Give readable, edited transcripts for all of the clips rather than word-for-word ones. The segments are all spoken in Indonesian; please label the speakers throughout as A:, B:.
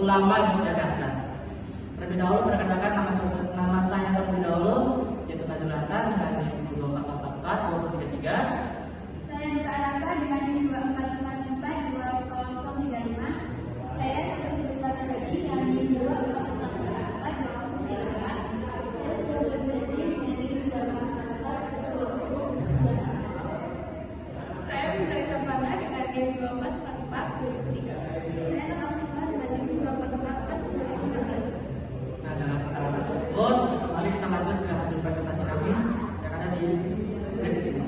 A: Ulama Yogyakarta. Terlebih dahulu perkenalkan nama saya terlebih dahulu, yaitu Nazrul Hasan dengan NIM 24443.
B: Saya Nita Arafa dengan NIM 2444235. Saya Presiden Bata Tadi dengan NIM 2444238. Saya sudah bergaji dengan NIM 24420. Saya Muzali Sampana dengan NIM 24442003. Saya Nafifah dengan NIM 2442016.
A: Nah, dalam pertemuan tersebut, mari kita lanjut ke hasil presentasi kami yang ada di berikut ini.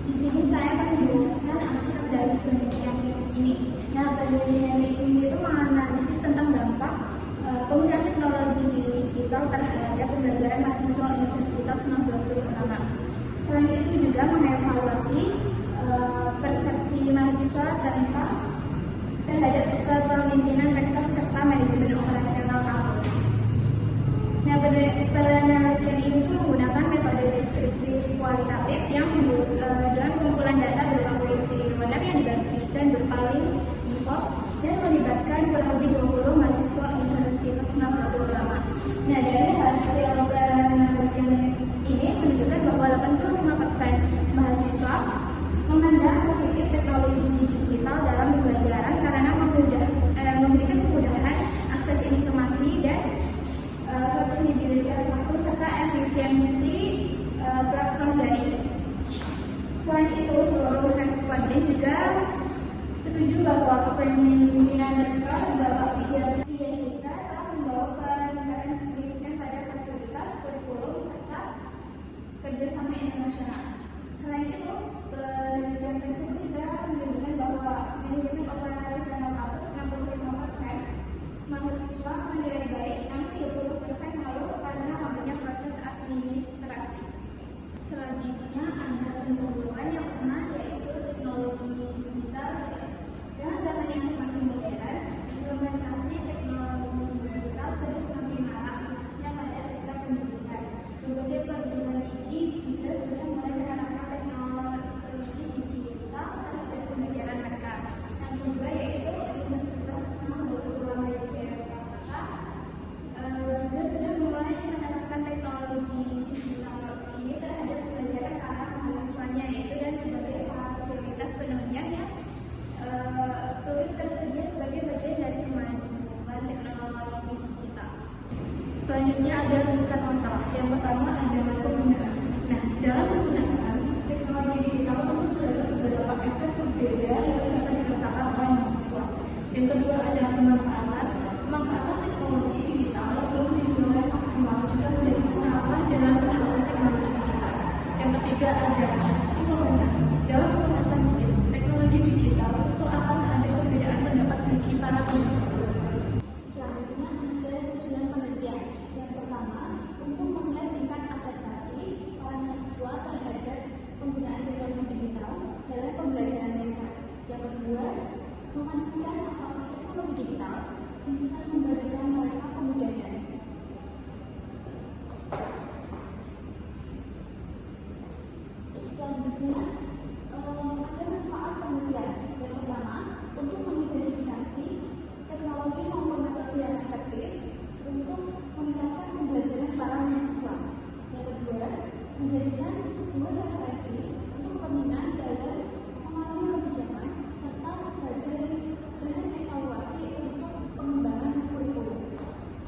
B: Di sini saya akan menjelaskan hasil dari penelitian ini. Nah, penelitian ini itu menganalisis tentang dampak penggunaan teknologi digital terhadap pembelajaran mahasiswa Universitas Nahdlatul Ulama. Selain itu juga mengevaluasi persepsi mahasiswa terhadap kepemimpinan rektor serta manajemen operasional kampus. Nah, penelitian ini menggunakan metode deskriptif kualitatif yang dengan pengumpulan data berupa kuesioner yang dibagikan berpaling default dan melibatkan kurang lebih 20 mahasiswa Universitas Nahdlatul Ulama. Nah, dari hasil penelitian ini menunjukkan bahwa 85% mahasiswa memandang positif teknologi digital dalam pembelajaran karena memberikan kemudahan akses informasi dan fleksibilitas waktu serta efisiensi platform dari. Selain itu, seluruh responden juga setuju bahwa kepemimpinan rektor Bapak Widya kita telah membawa peningkatan signifikan pada fasilitas kurikulum serta kerjasama internasional. Selain itu, penelitian tersebut juga menunjukkan bahwa manajemen operasional kampus 65% mahasiswa menilai baik, namun 30% malu karena lambatnya proses administrasi. Selanjutnya ada pengembangan yang pertama, yaitu teknologi digital. Dengan zaman yang semakin modern, implementasi teknologi digital sudah semakin marak, khususnya pada sektor pendidikan. Berbagai perguruan tinggi juga sudah mulai menerapkan teknologi digital terhadap pembelajaran mereka. Yang kedua yaitu Universitas Nahdlatul Ulama Yogyakarta juga sudah mulai menerapkan teknologi digital ini terhadap pembelajaran para mahasiswanya, yaitu dan berbagai fasilitas penunjang yang turut tersedia sebagai bagian dari kemajuan teknologi digital. Selanjutnya ada rumusan masalah. Yang pertama adalah penggunaan. Nah, dalam penggunaan teknologi digital tentu terdapat beberapa efek berbeda yang dapat dirasakan oleh mahasiswa. Yang kedua adalah pemanfaatan. Pemanfaatan teknologi digital belum dinilai maksimal jika menjadi masalah dalam penggunaan teknologi digital. Yang ketiga adalah implementasi. Dalam implementasi teknologi digital tentu akan ada perbedaan pendapat bagi para mahasiswa. Selanjutnya ada tujuan penelitian. Yang pertama, untuk melihat tingkat adaptasi para mahasiswa terhadap penggunaan teknologi digital dalam pembelajaran mereka. Yang kedua, memastikan apakah teknologi digital bisa memberikan mereka kemudahan. Selanjutnya, ada manfaat penelitian. Yang pertama, untuk mengidentifikasi teknologi maupun metode yang efektif untuk meningkatkan pembelajaran para mahasiswa. Yang kedua, menjadikan sebuah referensi untuk kepentingan dalam mengambil kebijakan serta sebagai bahan evaluasi untuk pengembangan kurikulum.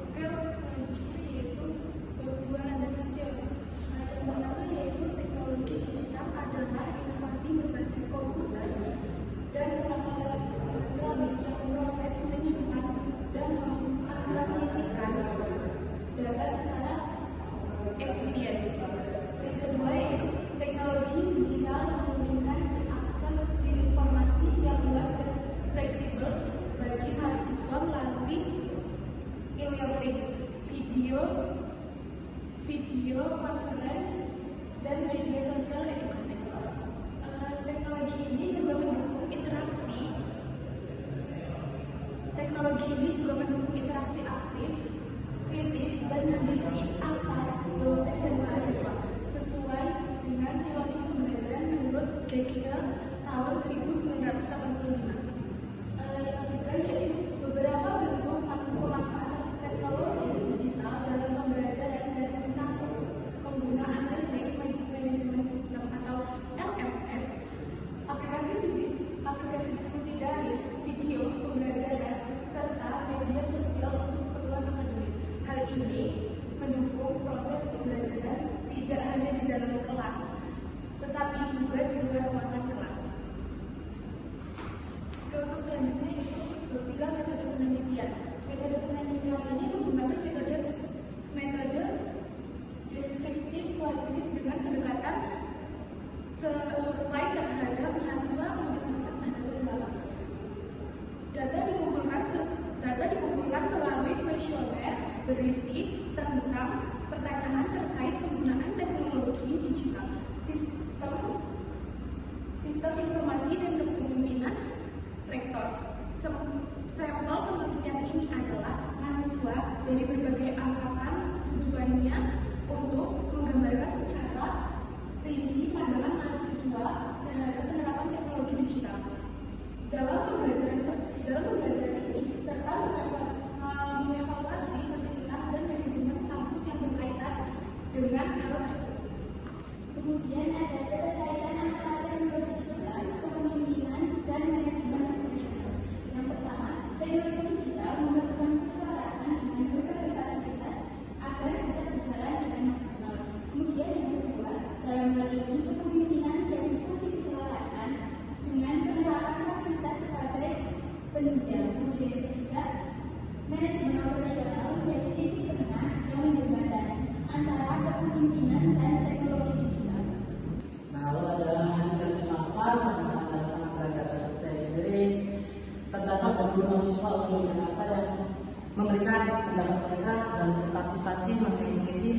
B: Oke, selanjutnya yaitu bab 2 landasan teori. Yang pertama yaitu teknologi digital adalah inovasi berbasis komputer dan yang proses menyimpan dan mentransmisikan data secara efisien. Yang kedua yaitu teknologi digital memungkinkan akses informasi yang luas dan fleksibel bagi mahasiswa melalui e-learning, video conference, dan media sosial edukatif. Teknologi ini juga mendukung interaksi aktif, kritis, dan mandiri atas dosen dan mahasiswa sesuai dengan teori pembelajaran menurut Dekina tahun 1985. Yang ketiga yaitu beberapa bentuk proses pembelajaran tidak hanya di dalam kelas, tetapi juga di luar ruangan kelas. Untuk selanjutnya itu ketiga, metode penelitian. Metode penelitian ini menggunakan metode deskriptif kualitatif dengan pendekatan survei terhadap mahasiswa Universitas Nahdlatul Ulama. Data dikumpulkan melalui kuesioner berisi tentang pertanyaan terkait penggunaan teknologi digital, sistem informasi dan kepemimpinan rektor. Sampel penelitian ini adalah mahasiswa dari berbagai angkatan, tujuannya untuk menggambarkan secara rinci pandangan mahasiswa terhadap penerapan teknologi digital. Dalam pembelajaran ini serta mengevaluasi fasilitas dan manajemen kampus yang berkaitan dengan hal tersebut. Kemudian ada keterkaitan antara teknologi digital, kepemimpinan, dan manajemen operasional. Yang pertama, teknologi digital membutuhkan keselarasan dengan berbagai fasilitas agar bisa berjalan dengan maksimal. Kemudian yang kedua, dalam hal ini kepemimpinan menjadi kunci keselarasan dengan penerapan fasilitas sebagai penunjang. Kemudian yang ketiga, manajemen operasional menjadi titik tengah yang menjembatani antara kepemimpinan dan teknologi digital.
A: Nah, lalu ada hasil masal tentang data survei sendiri. Terdapat 20 mahasiswa di Jakarta yang memberikan pendapat mereka dan berpartisipasi mengisi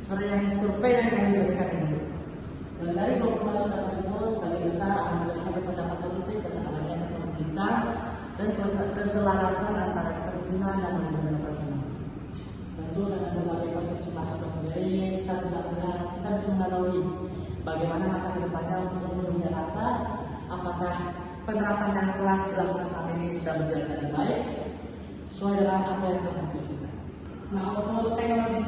A: seperti yang survei yang kami berikan ini. Dan dari 20 mahasiswa tersebut, sebagai besar akan memberikan pendapat positif tentang adanya teknologi digital dan keselarasan antara kepemimpinan dan manajemen operasional. Tentu dengan berbagai persepsi mahasiswa sendiri, kita bisa mengetahui bagaimana mata kedepannya untuk menuju Jakarta, apakah penerapan yang telah dilakukan saat ini sudah berjalan dengan baik sesuai dengan apa yang telah ditujukan. Nah, untuk teknologi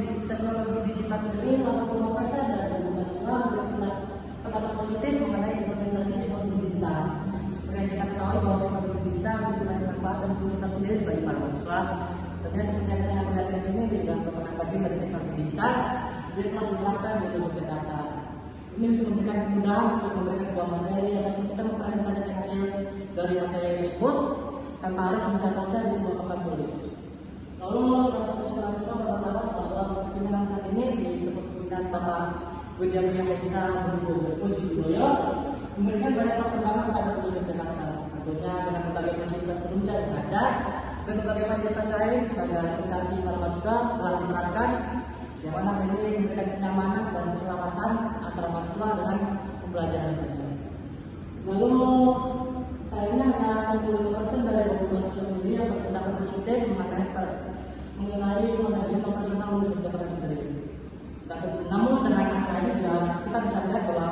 A: digital sendiri, 80% dari mahasiswa memiliki pendapat positif mengenai implementasi teknologi digital. Seperti yang kita ketahui bahwa teknologi digital memiliki manfaat dan fungsi tersendiri bagi para mahasiswa. Tentunya seperti yang saya perlihatkan di sini, juga merupakan bagian dari teknologi digital yang telah diterapkan di Yogyakarta. Ini bisa memberikan kemudahan untuk memberikan sebuah materi atau kita mempresentasikan hasil dari materi tersebut tanpa harus mencatatnya di sebuah papan tulis. Lalu mahasiswa berpendapat bahwa pimpinan saat ini di kepemimpinan Bapak Widya Priyamonika Budijoyo memberikan banyak perkembangan terhadap Yogyakarta. Tentunya dengan berbagai fasilitas penunjang yang ada dan berbagai fasilitas lain sebagai rekomendasi para mahasiswa telah diterapkan, yang mana ini memberikan kenyamanan dan keselarasan antara mahasiswa dengan pembelajaran mereka. Lalu sayangnya hanya 65% dari 20 mahasiswa sendiri yang berpendapat positif mengenai manajemen operasional untuk Jakarta sendiri. Namun dengan angka ini juga kita bisa lihat bahwa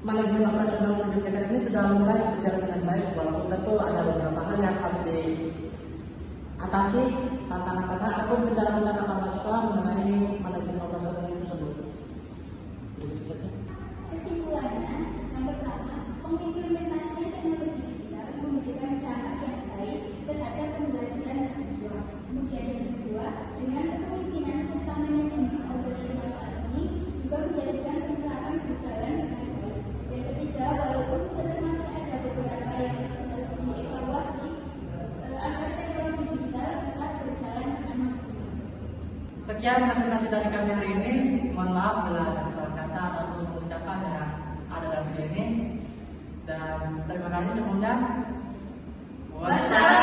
A: manajemen operasional untuk Jakarta ini sudah mulai berjalan dengan baik, walaupun tentu ada beberapa hal yang harus diatasi, tantangan-tantangan ataupun kendala-kendala para mahasiswa mengenai manajemen operasional ini tersebut.
B: Kesimpulannya, yang pertama, pengimplementasian teknologi digital memberikan dampak yang baik terhadap pembelajaran mahasiswa. Kemudian yang kedua, dengan kepemimpinan serta manajemen operasional saat ini juga menjadikan penerapan berjalan dengan baik. Yang ketiga, walaupun tetap masih ada beberapa yang masih harus dievaluasi agar teknologi digital bisa berjalan dengan maksimal.
A: Sekian presentasi dari kami hari ini. Mohon maaf bila ada kesalahan kata atau ucapan yang ada dalam video ini. Dan terima kasih sebelumnya. Wassalamualaikum.